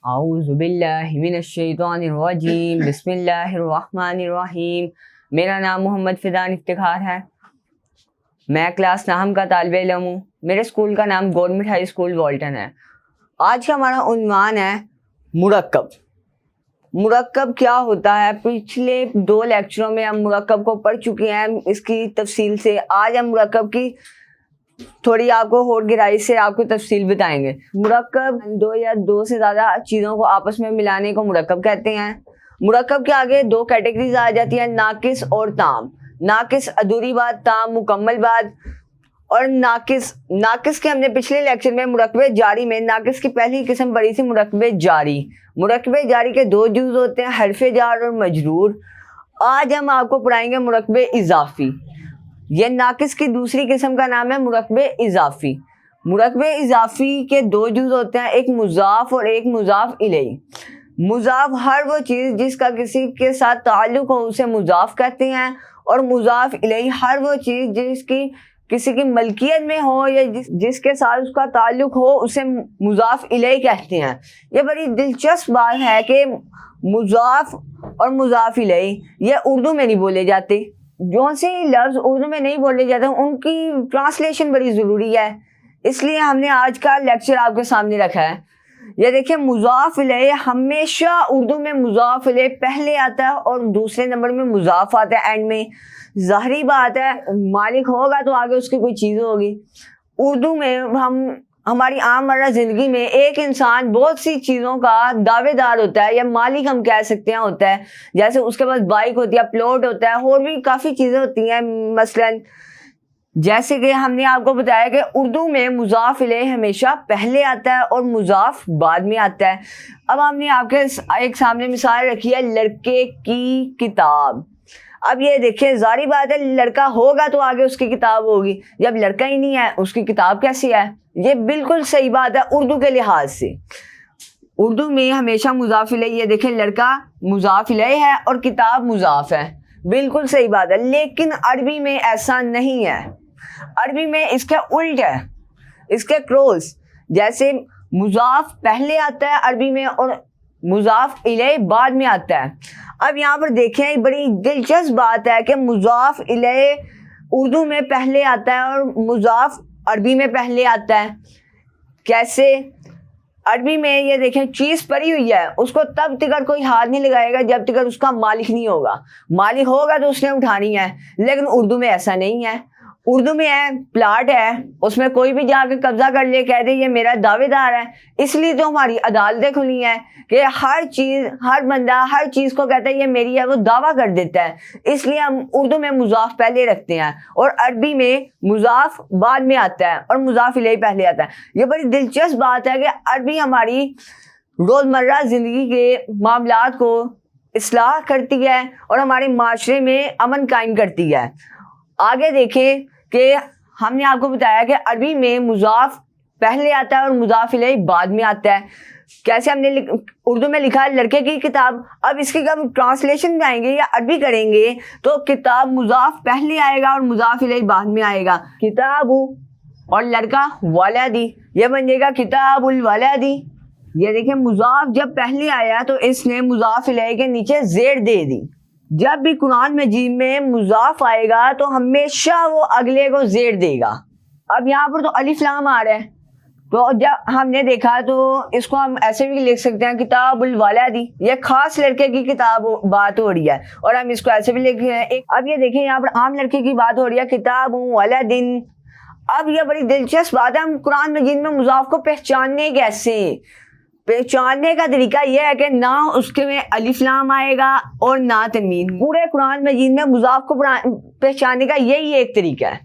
اعوذ باللہ من الشیطان الرجیم بسم اللہ الرحمن الرحیم۔ میرا نام محمد فیضان افتخار ہے، میں کلاس 9 کا طالب علم ہوں۔ میرے اسکول کا نام گورنمنٹ ہائی اسکول والٹن ہے۔ آج کا ہمارا عنوان ہے مرکب۔ مرکب کیا ہوتا ہے؟ پچھلے 2 لیکچروں میں ہم مرکب کو پڑھ چکے ہیں اس کی تفصیل سے۔ آج ہم مرکب کی تھوڑی آپ کو اور گہرائی سے آپ کو تفصیل بتائیں گے۔ مرکب 2 یا 2 سے زیادہ چیزوں کو آپس میں ملانے کو مرکب کہتے ہیں۔ مرکب کے آگے 2 کیٹیگریز آ جاتی ہیں، ناقص اور تام۔ ناقص ادھوری بات، تام مکمل بات۔ اور ناقص کے ہم نے پچھلے لیکچر میں مرکب جاری میں ناقص کی پہلی قسم پڑھی تھی، مرکب جاری۔ مرکب جاری کے 2 جز ہوتے ہیں، حرف جار اور مجرور۔ آج ہم آپ کو پڑھائیں گے مرکب اضافی۔ یہ ناقص کی دوسری قسم کا نام ہے مرکب اضافی۔ مرکب اضافی کے 2 جز ہوتے ہیں، ایک مضاف اور ایک مضاف الیہ۔ مضاف ہر وہ چیز جس کا کسی کے ساتھ تعلق ہو اسے مضاف کہتے ہیں، اور مضاف الیہ ہر وہ چیز جس کی کسی کی ملکیت میں ہو یا جس کے ساتھ اس کا تعلق ہو اسے مضاف الیہ کہتے ہیں۔ یہ بڑی دلچسپ بات ہے کہ مضاف اور مضاف الیہ یہ اردو میں نہیں بولے جاتے۔ جو سے لفظ اردو میں نہیں بولے جاتے ان کی ٹرانسلیشن بڑی ضروری ہے، اس لیے ہم نے آج کا لیکچر آپ کے سامنے رکھا ہے۔ یہ دیکھیں، مضاف الیہ ہمیشہ اردو میں مضاف الیہ پہلے آتا ہے اور دوسرے نمبر میں مضاف آتا ہے اینڈ میں۔ ظاہری بات ہے، مالک ہوگا تو آگے اس کی کوئی چیز ہوگی۔ اردو میں ہماری عام مرہ زندگی میں ایک انسان بہت سی چیزوں کا دعوے دار ہوتا ہے، یا مالک ہم کہہ سکتے ہیں ہوتا ہے۔ جیسے اس کے پاس بائک ہوتی ہے، پلاٹ ہوتا ہے، اور بھی کافی چیزیں ہوتی ہیں۔ مثلاً جیسے کہ ہم نے آپ کو بتایا کہ اردو میں مضاف الیہ ہمیشہ پہلے آتا ہے اور مضاف بعد میں آتا ہے۔ اب ہم نے آپ کے ایک سامنے مثال رکھی ہے، لڑکے کی کتاب۔ اب یہ دیکھیں، ظاہری بات ہے لڑکا ہوگا تو آگے اس کی کتاب ہوگی، جب لڑکا ہی نہیں ہے اس کی کتاب کیسی ہے؟ یہ بالکل صحیح بات ہے اردو کے لحاظ سے۔ اردو میں ہمیشہ مضاف الیہ، یہ دیکھیں لڑکا مضاف الیہ ہے اور کتاب مضاف ہے، بالکل صحیح بات ہے۔ لیکن عربی میں ایسا نہیں ہے، عربی میں اس کے الٹ ہے، اس کے کروس۔ جیسے مضاف پہلے آتا ہے عربی میں اور مضاف الیہ بعد میں آتا ہے۔ اب یہاں پر دیکھیں، بڑی دلچسپ بات ہے کہ مضاف الیہ اردو میں پہلے آتا ہے اور مضاف عربی میں پہلے آتا ہے۔ کیسے؟ عربی میں یہ دیکھیں، چیز پڑی ہوئی ہے، اس کو تب تک کوئی ہاتھ نہیں لگائے گا جب تک اس کا مالک نہیں ہوگا۔ مالک ہوگا تو اس نے اٹھانی ہے، لیکن اردو میں ایسا نہیں ہے۔ اردو میں ہے، پلاٹ ہے، اس میں کوئی بھی جا کے قبضہ کر لے، کہہ دے یہ میرا دعوے دار ہے۔ اس لیے تو ہماری عدالتیں کھلی ہیں کہ ہر بندہ ہر چیز کو کہتا ہے یہ میری ہے، وہ دعویٰ کر دیتا ہے۔ اس لیے ہم اردو میں مضاف پہلے رکھتے ہیں اور عربی میں مضاف بعد میں آتا ہے اور مضاف الیہ پہلے آتا ہے۔ یہ بڑی دلچسپ بات ہے کہ عربی ہماری روزمرہ زندگی کے معاملات کو اصلاح کرتی ہے اور ہمارے معاشرے میں امن قائم کرتی ہے۔ آگے دیکھیں کہ ہم نے آپ کو بتایا کہ عربی میں مضاف پہلے آتا ہے اور مضاف الیہ بعد میں آتا ہے۔ کیسے ہم نے اردو میں لکھا ہے لڑکے کی کتاب، اب اس کی ہم ٹرانسلیشن کریں گے یا عربی کریں گے تو کتاب مضاف پہلے آئے گا اور مضاف الیہ بعد میں آئے گا۔ کتاب اور لڑکا ولدی، یہ بن جائے گا کتاب الولدی۔ یہ دیکھیں، مضاف جب پہلے آیا تو اس نے مضاف الیہ کے نیچے زیر دے دی۔ جب بھی قرآن مجید میں مضاف آئے گا تو ہمیشہ وہ اگلے کو زیر دے گا۔ اب یہاں پر تو الف لام آ رہا ہے، تو جب ہم نے دیکھا تو اس کو ہم ایسے بھی لکھ سکتے ہیں کتاب الولدی، یہ خاص لڑکے کی کتاب بات ہو رہی ہے، اور ہم اس کو ایسے بھی لکھ رہے ہیں۔ اب یہ دیکھیں، یہاں پر عام لڑکے کی بات ہو رہی ہے، کتاب ولدن۔ اب یہ بڑی دلچسپ بات ہے، ہم قرآن مجید میں مضاف کو پہچاننے کیسے؟ پہچاننے کا طریقہ یہ ہے کہ نہ اس کے میں الف لام آئے گا اور نہ تنوین۔ پورے قرآن مجید میں مضاف کو پہچاننے کا یہی ایک طریقہ ہے۔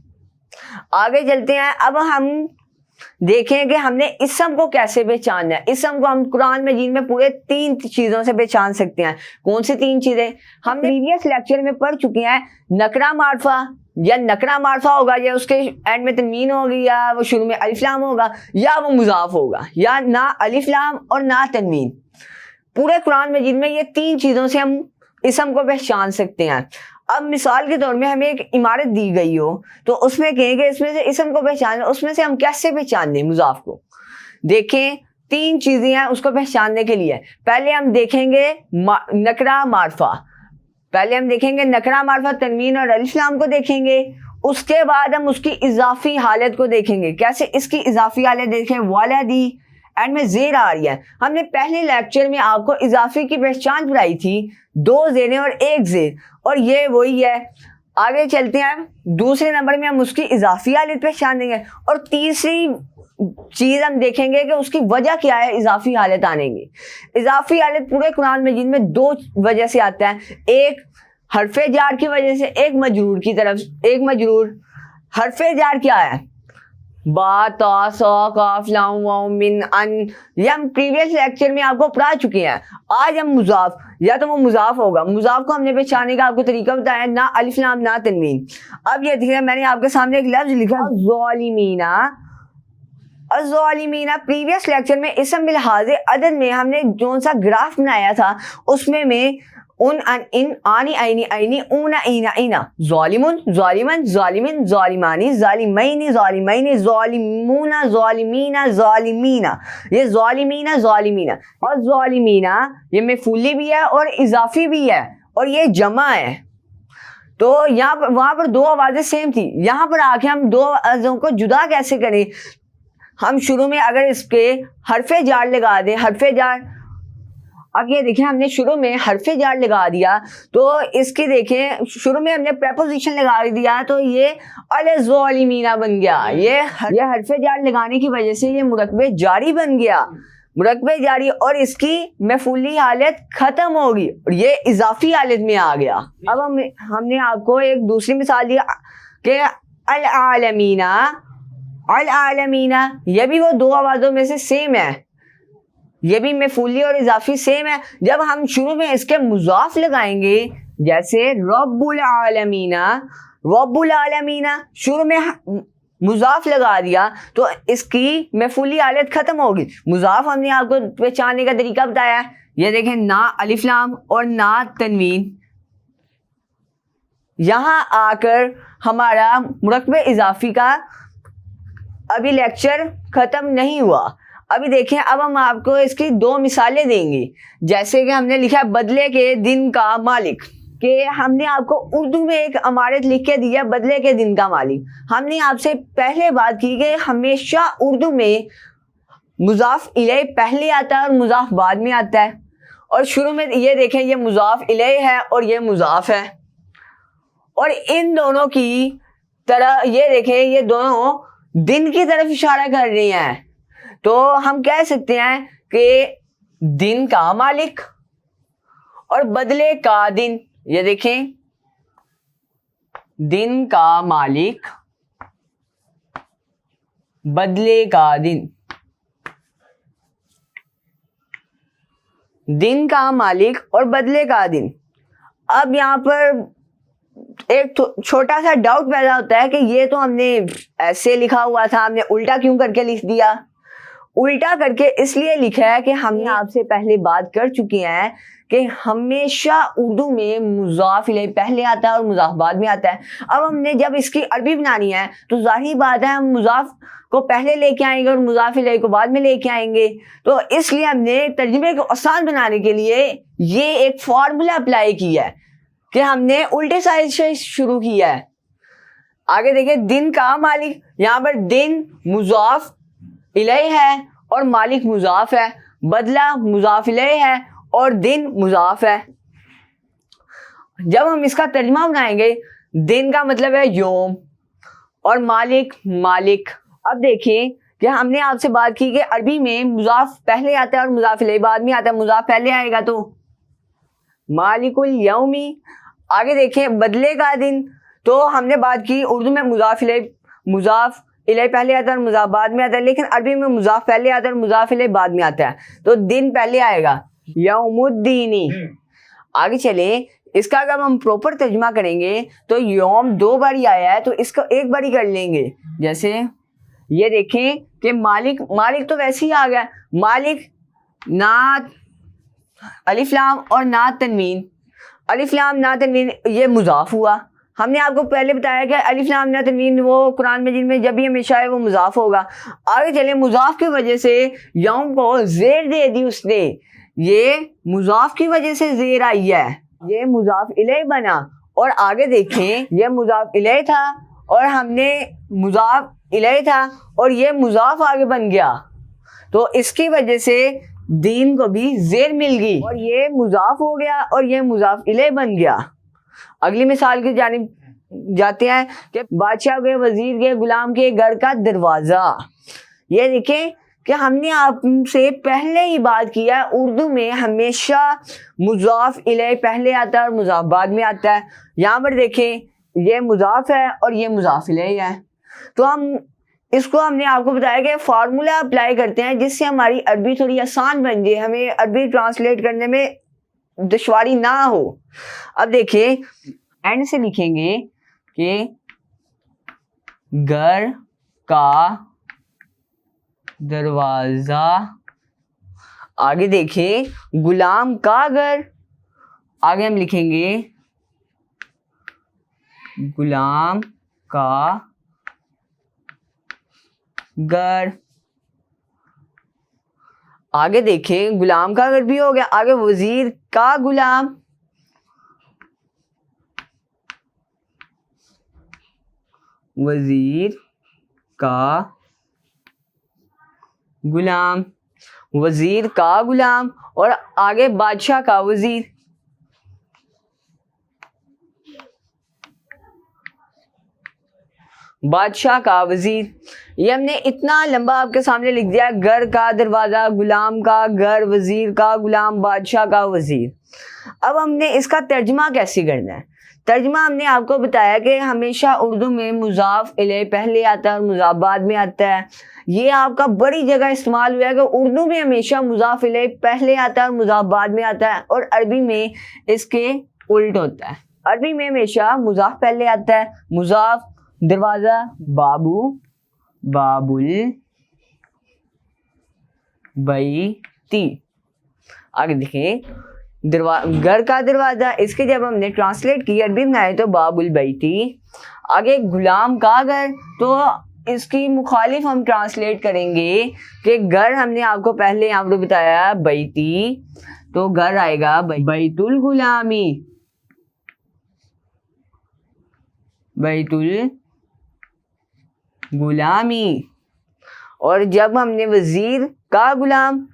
آگے چلتے ہیں، اب ہم دیکھیں کہ ہم نے اسم کو کیسے پہچاننا ہے۔ اسم کو ہم قرآن مجید میں پورے 3 چیزوں سے پہچان سکتے ہیں۔ کون سی 3 چیزیں؟ ہم پریویس لیکچر میں پڑھ چکے ہیں، نکرہ معرفہ، یا نکرہ معرفہ ہوگا، یا اس کے اینڈ میں تنوین ہوگی، یا وہ شروع میں الف لام ہوگا، یا وہ مضاف ہوگا، یا نہ الف لام اور نہ تنوین۔ پورے قرآن مجید میں یہ 3 چیزوں سے ہم اسم کو پہچان سکتے ہیں۔ اب مثال کے طور میں ہمیں ایک عمارت دی گئی ہو تو اس میں کہیں کہ اس میں سے اسم کو پہچان، اس میں سے ہم کیسے پہچان دیں مضاف کو؟ دیکھیں، 3 چیزیں ہیں اس کو پہچاننے کے لیے. پہلے ہم دیکھیں گے نکرہ معرفہ, پہلے ہم دیکھیں گے نکرہ معرفہ تنوین اور الف لام کو دیکھیں گے. اس کے بعد ہم اس کی اضافی حالت کو دیکھیں گے. کیسے اس کی اضافی حالت دیکھیں, والدی اینڈ میں زیر آ رہی ہے. ہم نے پہلے لیکچر میں آپ کو اضافی کی پہچان پڑھائی تھی, 2 زیریں اور 1 زیر, اور یہ وہی ہے. آگے چلتے ہیں, دوسرے نمبر میں ہم اس کی اضافی حالت پہچان دیں گے, اور تیسری چیز ہم دیکھیں گے کہ اس کی وجہ کیا ہے اضافی حالت آنے کی. اضافی حالت پورے قرآن مجید میں 2 وجہ سے آتا ہے, ایک حرف جار کی وجہ سے, ایک مجرور کی طرف. ایک مجرور, حرف جار کیا ہے, با تا سا کاف لام واؤ من ان, یہ ہم پریویس لیکچر میں آپ کو پڑھا چکے ہیں. آج ہم مضاف, یا تو وہ مضاف ہوگا, مضاف کو ہم نے پہچانے کا آپ کو طریقہ بتایا, نہ الف لام نہ تنوین. اب یہ دیکھیں میں نے آپ کے سامنے ایک لفظ لکھا ظالمینہ. الظالمین پریویس لیکچر میں اسم بالحاظ عدد میں ہم نے جو سا گراف بنایا تھا اس میں ان آنی آئینی آئینی اونا اینا اینا, ظالمون ظالمن ظالمن ظالمانی ظالمین ظالمین ظالمون ظالمین ظالمین, یہ ظالمین ظالمین. اور ظالمین یہ مفعولی بھی ہے اور اضافی بھی ہے, اور یہ جمع ہے. تو یہاں پر وہاں پر 2 آوازیں سیم تھی, یہاں پر آ کے ہم 2 آوازوں کو جدا کیسے کریں. ہم شروع میں اگر اس کے حرف جار لگا دیں, حرف جار, اب یہ دیکھیں ہم نے شروع میں حرف جار لگا دیا تو اس کی دیکھیں شروع میں ہم نے پریپوزیشن لگا دیا تو یہ الظالمین بن گیا. یہ حرف جار لگانے کی وجہ سے یہ مرکب جاری بن گیا, مرکب جاری, اور اس کی مفعولی حالت ختم ہوگی اور یہ اضافی حالت میں آ گیا. اب ہم نے آپ کو ایک دوسری مثال دی کہ العالمین, العالمین یہ بھی وہ 2 آوازوں میں سے سیم ہے, یہ بھی مفعولی اور اضافی سیم ہے. جب ہم شروع میں اس کے مضاف لگائیں گے, جیسے رب العالمین, رب العالمین شروع میں مضاف لگا دیا تو اس کی مفعولی حالت ختم ہوگی. مضاف ہم نے آپ کو پہچاننے کا طریقہ بتایا, یہ دیکھیں نہ الف لام اور نہ تنوین. یہاں آ کر ہمارا مرکب اضافی کا ابھی لیکچر ختم نہیں ہوا. ابھی دیکھیں اب ہم آپ کو اس کی 2 مثالیں دیں گے. جیسے کہ ہم نے لکھا بدلے کے دن کا مالک, کہ ہم نے آپ کو اردو میں ایک عمارت لکھ کے دیا بدلے کے دن کا مالک. ہم نے آپ سے پہلے بات کی کہ ہمیشہ اردو میں مضاف الیہ پہلے آتا ہے اور مضاف بعد میں آتا ہے, اور شروع میں یہ دیکھیں یہ مضاف الیہ ہے اور یہ مضاف ہے, اور ان دونوں کی طرح یہ دیکھیں یہ دونوں دن کی طرف اشارہ کر رہی ہیں. تو ہم کہہ سکتے ہیں کہ دن کا مالک اور بدلے کا دن, یہ دیکھیں دن کا مالک بدلے کا دن, دن کا مالک اور بدلے کا دن. اب یہاں پر ایک چھوٹا سا ڈاؤٹ پیدا ہوتا ہے کہ یہ تو ہم نے ایسے لکھا ہوا تھا, ہم نے الٹا کیوں کر کے لکھ دیا. الٹا کر کے اس لیے لکھا ہے کہ ہم نے آپ سے پہلے بات کر چکے ہیں کہ ہمیشہ اردو میں مضاف الیہ پہلے آتا ہے اور مضاف بعد میں آتا ہے. اب ہم نے جب اس کی عربی بنانی ہے تو ظاہری بات ہے ہم مضاف کو پہلے لے کے آئیں گے اور مضاف الیہ کو بعد میں لے کے آئیں گے. تو اس لیے ہم نے ترجمے کو آسان بنانے کے لیے یہ ایک فارمولا اپلائی کیا ہے کہ ہم نے الٹے سائز سے شروع کیا ہے. آگے دیکھیں دن کا مالک, یہاں پر دن مضاف الیہ ہے اور مالک مضاف ہے, بدلہ مضاف الیہ ہے اور دن مضاف ہے. جب ہم اس کا ترجمہ بنائیں گے دن کا مطلب ہے یوم اور مالک مالک. اب دیکھیں کہ ہم نے آپ سے بات کی کہ عربی میں مضاف پہلے آتا ہے اور مضاف الیہ بعد میں آتا ہے. مضاف پہلے آئے گا تو مالک الیومی. آگے دیکھیں بدلے کا دن, تو ہم نے بات کی اردو میں مضاف الیہ پہلے آتا ہے اور مضاف بعد میں آتا ہے, لیکن عربی میں مضاف پہلے آتا ہے اور مضاف الیہ بعد میں آتا ہے, تو دن پہلے آئے گا یوم الدینی. آگے چلیں اس کا اگر ہم پروپر ترجمہ کریں گے تو یوم 2 باری آیا ہے تو اس کو 1 باری کر لیں گے. جیسے یہ دیکھیں کہ مالک, مالک تو ویسے ہی آ گیا, مالک نہ الف لام اور نہ تنوین, الف لام نہ تنوین یہ مضاف ہوا, ہم نے آپ کو پہلے بتایا کہ الف لام میم تنوین وہ قرآن مجید میں جب بھی ہمیشہ ہے وہ مضاف ہوگا. آگے چلیں, مضاف کی وجہ سے یوم کو زیر دے دی اس نے, یہ مضاف کی وجہ سے زیر آئی ہے, یہ مضاف الیہ بنا. اور آگے دیکھیں یہ مضاف الیہ تھا اور ہم نے مضاف الیہ تھا اور یہ مضاف آگے بن گیا, تو اس کی وجہ سے دین کو بھی زیر مل گئی اور یہ مضاف ہو گیا اور یہ مضاف الیہ بن گیا. اگلی مثال کی جانب جاتے ہیں کہ بادشاہ کے, وزیر کے, غلام کے گھر کا دروازہ. یہ دیکھیں کہ ہم نے آپ سے پہلے ہی بات کیا ہے, اردو میں ہمیشہ مضاف الیہ پہلے آتا ہے اور مضاف بعد میں آتا ہے. یہاں پر دیکھیں یہ مضاف ہے اور یہ مضاف الیہ ہے, تو ہم نے آپ کو بتایا کہ فارمولا اپلائی کرتے ہیں جس سے ہماری عربی تھوڑی آسان بن جائے, ہمیں عربی ٹرانسلیٹ کرنے میں دشواری نہ ہو. اب دیکھیں اینڈ سے لکھیں گے کہ گھر کا دروازہ, آگے دیکھیں غلام کا گھر, آگے ہم لکھیں گے غلام کا گھر. آگے دیکھیں غلام کا گھر بھی ہو گیا, آگے وزیر کا غلام, وزیر کا غلام, وزیر کا غلام, اور آگے بادشاہ کا وزیر. بادشاہ کا وزیر, یہ ہم نے اتنا لمبا آپ کے سامنے لکھ دیا, گھر کا دروازہ, غلام کا گھر, وزیر کا غلام, بادشاہ کا وزیر. اب ہم نے اس کا ترجمہ کیسے کرنا ہے؟ ترجمہ ہم نے آپ کو بتایا کہ ہمیشہ اردو میں مضاف الیہ پہلے آتا ہے اور مضاف بعد میں آتا ہے. یہ آپ کا بڑی جگہ استعمال ہوا ہے کہ اردو میں ہمیشہ مضاف الیہ پہلے آتا ہے اور مضاف بعد میں آتا ہے, اور عربی میں اس کے الٹ ہوتا ہے. عربی میں ہمیشہ مضاف پہلے آتا ہے, مضاف دروازہ بابو, بابل بیتی. آگے دیکھیں گھر کا دروازہ, اس کے جب ہم نے ٹرانسلیٹ کی عربی میں آئے تو باب البیتی. آگے غلام کا گھر, تو اس کی مخالف ہم ٹرانسلیٹ کریں گے کہ گھر ہم نے آپ کو پہلے یہاں پر بتایا بیتی, تو گھر آئے گا بیت الغلامی, بیت الغلامی. اور جب ہم نے وزیر کا غلام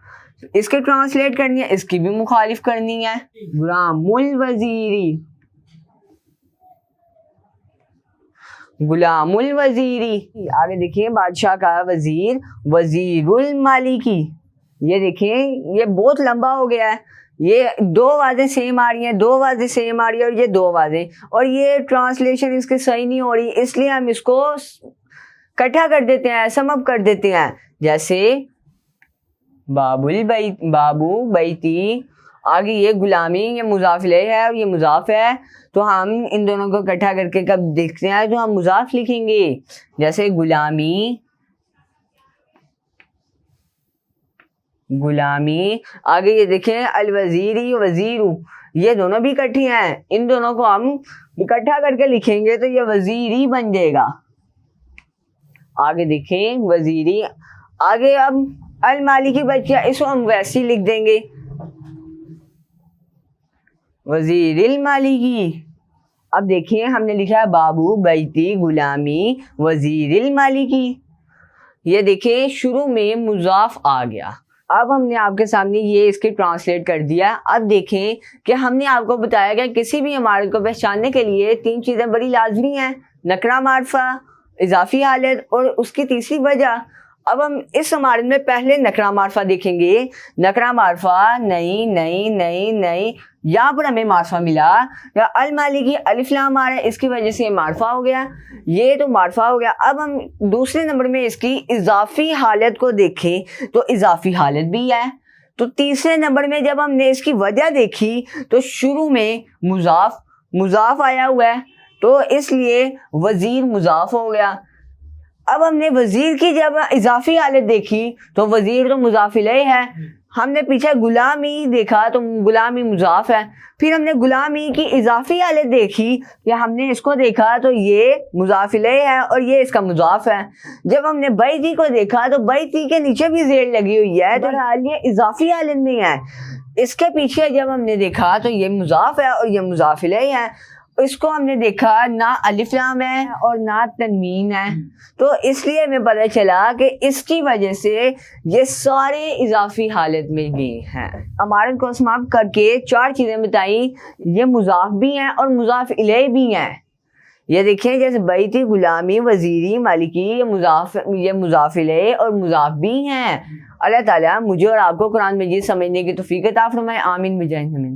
اس کے ٹرانسلیٹ کرنی ہے, اس کی بھی مخالف کرنی ہے, غلام الوزیری, غلام الوزیری. آگے دیکھیں بادشاہ کا وزیر, وزیر المالکی. یہ دیکھیں یہ بہت لمبا ہو گیا ہے, یہ دو واضح سیم آ رہی ہیں, دو واضح سیم آ رہی ہے اور یہ دو واضح, اور یہ ٹرانسلیشن اس کے صحیح نہیں ہو رہی, اس لیے ہم اس کو کٹھا کر دیتے ہیں, سم اپ کر دیتے ہیں. جیسے بابو بیتی, آگے یہ غلامی, یہ مضاف الیہ ہے اور یہ مضاف ہے, تو ہم ان دونوں کو اکٹھا کر کے کب دیکھتے ہیں تو ہم مضاف لکھیں گے. جیسے غلامی, غلامی. آگے یہ دیکھیں الوزیری, وزیرو, یہ دونوں بھی اکٹھی ہیں, ان دونوں کو ہم اکٹھا کر کے لکھیں گے تو یہ وزیری بن جائے گا. آگے دیکھیں وزیری. آگے اب المالکی بچ گیا, اس کو ہم ویسے ہی لکھ دیں گے وزیر المالکی. اب دیکھیں ہم نے لکھا ہے بابو بیتی غلامی وزیر المالکی. یہ دیکھیں شروع میں مضاف آ گیا. اب ہم نے آپ کے سامنے یہ اس کی ٹرانسلیٹ کر دیا. اب دیکھیں کہ ہم نے آپ کو بتایا کہ کسی بھی عمارت کو پہچاننے کے لیے تین چیزیں بڑی لازمی ہیں, نکرہ معرفہ, اضافی حالت اور اس کی تیسری وجہ. اب ہم اس عمارت میں پہلے نکرہ معرفہ دیکھیں گے. نکرہ معرفہ نہیں نہیں نہیں نہیں, یہاں پر ہمیں معرفہ ملا, المالکی الف لام آ رہا ہے, اس کی وجہ سے یہ معرفہ ہو گیا, یہ تو معرفہ ہو گیا. اب ہم دوسرے نمبر میں اس کی اضافی حالت کو دیکھیں تو اضافی حالت بھی ہے. تو تیسرے نمبر میں جب ہم نے اس کی وجہ دیکھی تو شروع میں مضاف آیا ہوا ہے, تو اس لیے وزیر مضاف ہو گیا. اب ہم نے وزیر کی جب اضافی حالت دیکھی تو وزیر تو مضاف الیہ ہے, ہم نے پیچھے غلامی دیکھا تو غلامی مضاف ہے. پھر ہم نے غلامی کی اضافی حالت دیکھی کہ ہم نے اس کو دیکھا تو یہ مضاف الیہ ہے اور یہ اس کا مضاف ہے. جب ہم نے بیتی کو دیکھا تو بیتی کے نیچے بھی زیر لگی ہوئی ہے تو یہ اضافی حالت نہیں ہے. اس کے پیچھے جب ہم نے دیکھا تو یہ مضاف ہے اور یہ مضاف الیہ ہے. اس کو ہم نے دیکھا نہ الف لام ہے اور نہ تنوین ہے, تو اس لیے ہمیں پتہ چلا کہ اس کی وجہ سے یہ سارے اضافی حالت میں بھی ہیں. عمارت کو سماپت کر کے 4 چیزیں بتائیں, یہ مضاف بھی ہیں اور مضاف الیہ بھی ہیں. یہ دیکھیں جیسے بیتی, غلامی, وزیری, مالکی, یہ مضاف الیہ اور مضاف بھی ہیں. اللہ تعالیٰ مجھے اور آپ کو قرآن مجید سمجھنے کی توفیق عطا فرمائے. آمین بجاہ نبی.